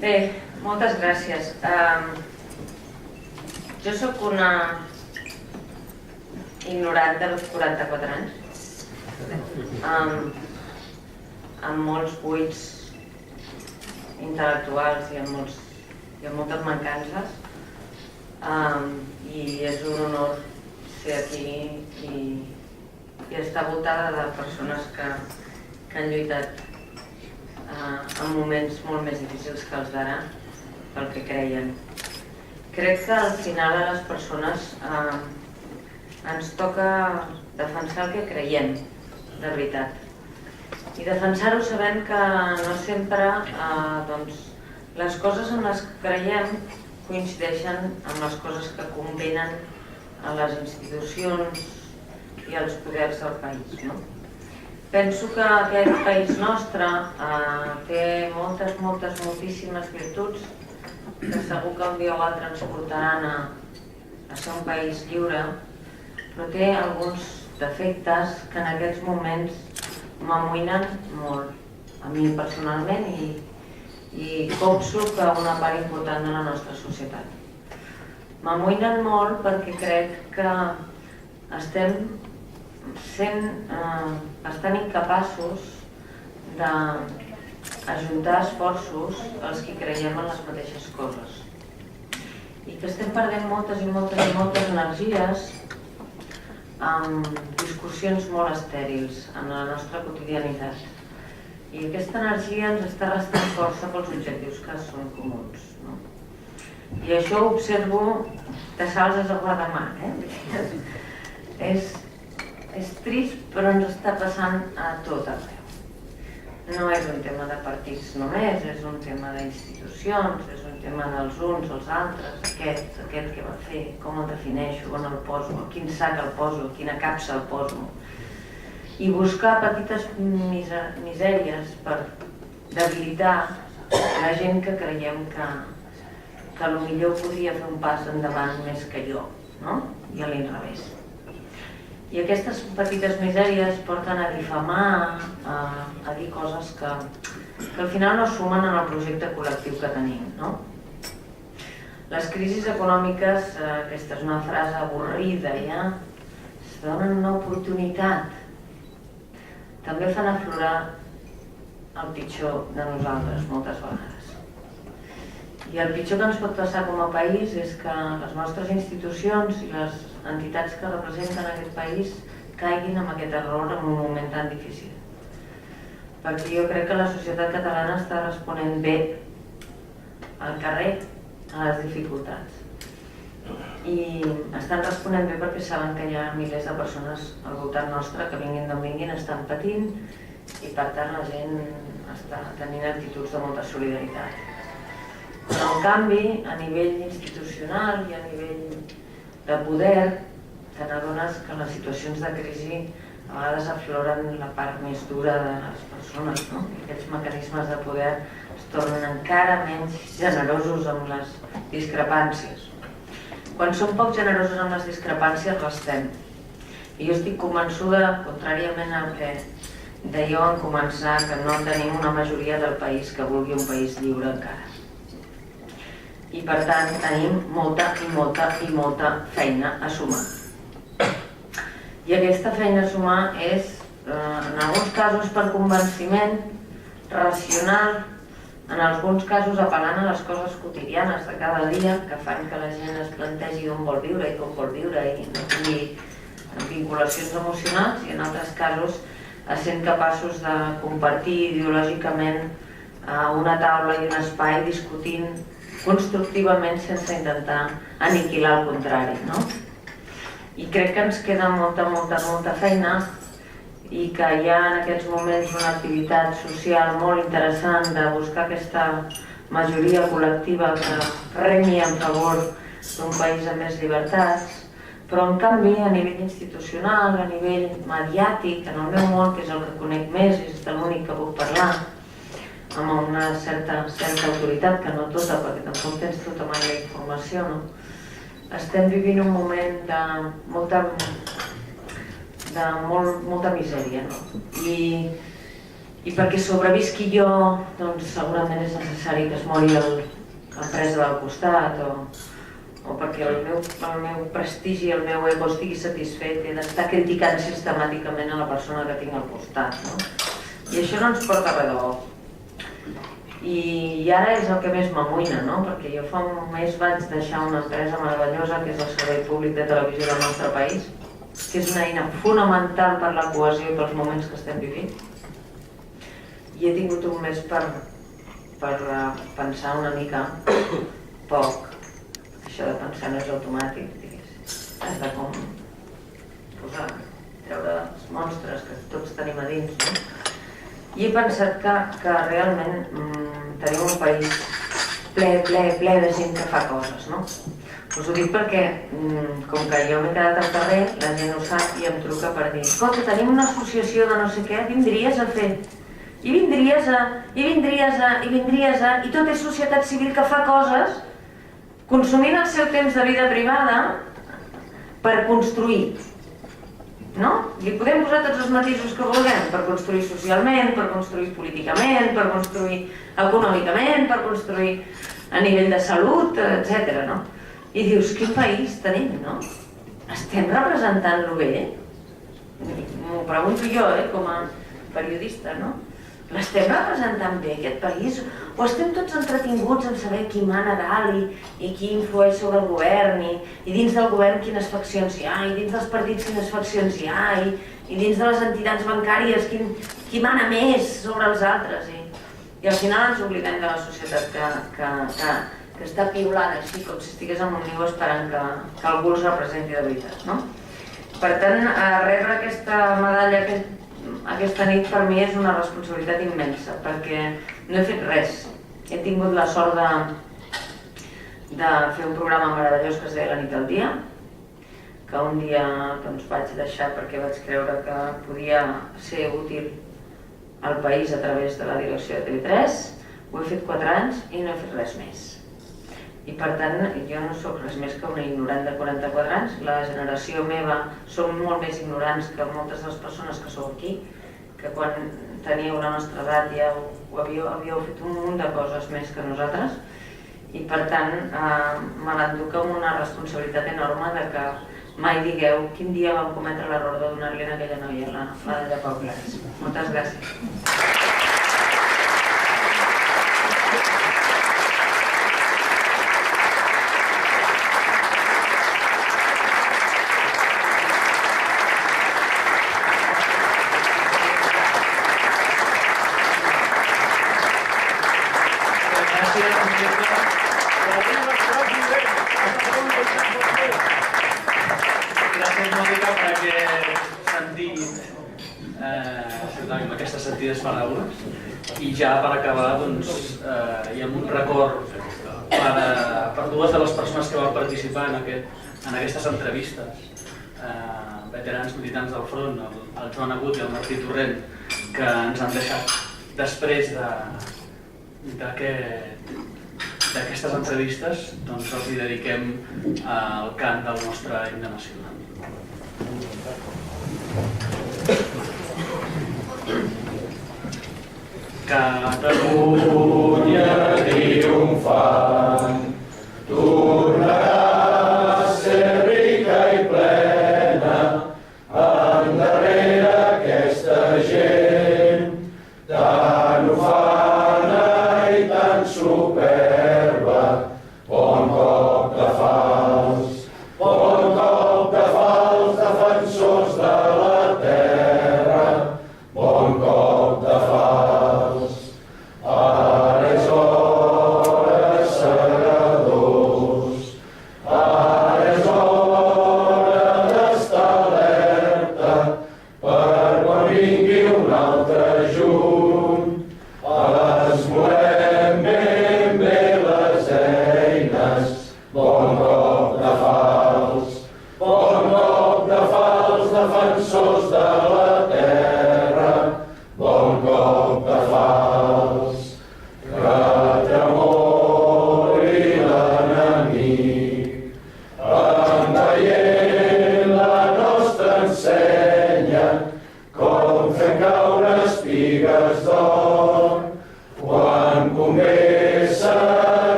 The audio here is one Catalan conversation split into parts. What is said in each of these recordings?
Bé, moltes gràcies. Jo sóc una ignorant dels 44 anys, amb molts buits intel·lectuals i amb moltes mancances, i és un honor ser aquí i estar voltada de persones que han lluitat en moments molt més difícils que els d'ara pel que creien. Crec que al final a les persones ens toca defensar el que creiem, de veritat. I defensar-ho sabent que no sempre les coses en les que creiem coincideixen amb les coses que convenen a les institucions i als poders del país. Penso que aquest país nostre té moltíssimes virtuts que segur que un dia o altre ens portaran a ser un país lliure, però té alguns defectes que en aquests moments m'amoïnen molt, a mi personalment i copso que una part important de la nostra societat. M'amoïnen molt perquè crec que estem sent bastant incapaços d'ajuntar esforços els que creiem en les mateixes coses i que estem perdent moltes energies amb discussions molt estèrils en la nostra quotidianitat, i aquesta energia ens està restant força pels objectius que són comuns, i això ho observo de Salses a Guardamar. És trist, però ens està passant a tot arreu. No és un tema de partits només, és un tema d'institucions, és un tema dels uns, els altres, aquest que va fer, com el defineixo, on el poso, a quin sac el poso, a quina capsa el poso. I buscar petites misèries per debilitar la gent que creiem que potser podria fer un pas endavant més que jo, i a l'inrevés. I aquestes petites misèries porten a difamar, a dir coses que al final no sumen en el projecte col·lectiu que tenim. Les crisis econòmiques, aquesta és una frase avorrida ja, es donen una oportunitat. També fan aflorar el pitjor de nosaltres moltes vegades. I el pitjor que ens pot passar com a país és que les nostres institucions i les entitats que representen aquest país caiguin en aquest error en un moment tan difícil. Perquè jo crec que la societat catalana està responent bé al carrer a les dificultats. I estan responent bé perquè saben que hi ha milers de persones al voltant nostre que vinguin d'on vinguin, estan patint, i per tant la gent està tenint actituds de molta solidaritat. Però en canvi, a nivell institucional i a nivell de poder, te n'adones que en les situacions de crisi a vegades afloren la part més dura de les persones, i aquests mecanismes de poder es tornen encara menys generosos amb les discrepàncies. Quan som poc generosos amb les discrepàncies, restem. I jo estic convençuda, contràriament al que dèieu en començar, que no tenim una majoria del país que vulgui un país lliure encara. I per tant tenim molta feina a sumar. I aquesta feina a sumar és, en alguns casos per convenciment racional, en alguns casos apel·lant a les coses quotidianes de cada dia que fan que la gent es plantegi d'on vol viure i com vol viure i no tingui vinculacions emocionals, i en altres casos sent capaços de compartir ideològicament una taula i un espai discutint constructivament sense intentar aniquilar el contrari. I crec que ens queda molta feina, i que hi ha en aquests moments una activitat social molt interessant de buscar aquesta majoria col·lectiva que remi en favor d'un país amb més llibertats, però en canvi a nivell institucional, a nivell mediàtic, en el meu món, que és el que conec més i és de l'únic que puc parlar, amb una certa autoritat, que no tota, perquè tampoc tens tota mai la informació, estem vivint un moment de molta misèria. I I perquè sobrevisqui jo, doncs segurament és necessari que es mori l'empresa del costat, o perquè el meu prestigi, el meu ego estigui satisfet, he d'estar criticant sistemàticament a la persona que tinc al costat, no? I això no ens porta res de bo. I ara és el que més m'amoïna, no? Perquè jo fa un mes vaig deixar una empresa meravellosa que és el Servei Públic de Televisió del nostre país, que és una eina fonamental per la cohesió i pels moments que estem vivint. I he tingut un mes per pensar una mica poc. Això de pensar no és automàtic, diguéssim. Has de com treure els monstres que tots tenim a dins, no? I he pensat que realment tenim un país ple de gent que fa coses, no? Us ho dic perquè, com que jo m'he quedat al carrer, la gent ho sap i em truca per dir: escolta, tenim una associació de no sé què, vindries a fer? I vindries a... I tot és societat civil que fa coses consumint el seu temps de vida privada per construir. No? Li podem posar tots els matisos que vulguem, per construir socialment, per construir políticament, per construir econòmicament, per construir a nivell de salut, etc. No? I dius, quin país tenim, no? Estem representant-lo bé? M'ho pregunto jo, com a periodista, no? L'estem representant bé, aquest país? O estem tots entretinguts en saber qui mana dalt i qui influeix sobre el govern, i dins del govern quines faccions hi ha, i dins dels partits quines faccions hi ha, i dins de les entitats bancàries qui mana més sobre els altres? I al final ens oblidem de la societat que està piulada així, com si estigués en un niu esperant que algú els representi de veritat, no? Per tant, rebre aquesta medalla aquesta nit per mi és una responsabilitat immensa, perquè no he fet res. He tingut la sort de fer un programa meravellós que es deia La nit al dia, que un dia vaig deixar perquè vaig creure que podia ser útil al país a través de la direcció de TV3. Ho he fet 4 anys i no he fet res més. I per tant, jo no sóc res més que una ignorant de 44 anys. La generació meva som molt més ignorants que moltes de les persones que sou aquí, que quan teníeu la nostra edat ja havíeu fet un munt de coses més que nosaltres, i per tant me l'enduc amb una responsabilitat enorme de que mai digueu quin dia vam cometre l'error de donar-li a aquella noia la medalla Pau Claris. Moltes gràcies. I ja per acabar, hi ha un record per dues de les persones que van participar en aquestes entrevistes, veterans militants del front, el Joan Agut i el Martí Torrent, que ens han deixat després d'aquestes entrevistes. Doncs els hi dediquem el cant del nostre himne nacional. Catalunya triomfant, tornarà a ser rica i plena, endarrere aquesta gent tan ufana i tan superba. Bon cop de fals, defensors de la terra, bon cop de fals. Ara és hora, segadors, ara és hora d'estar alerta per quan vingui un altre juny. Les volem ben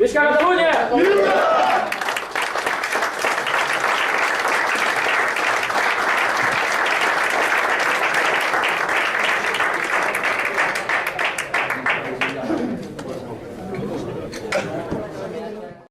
Visca Catalunya!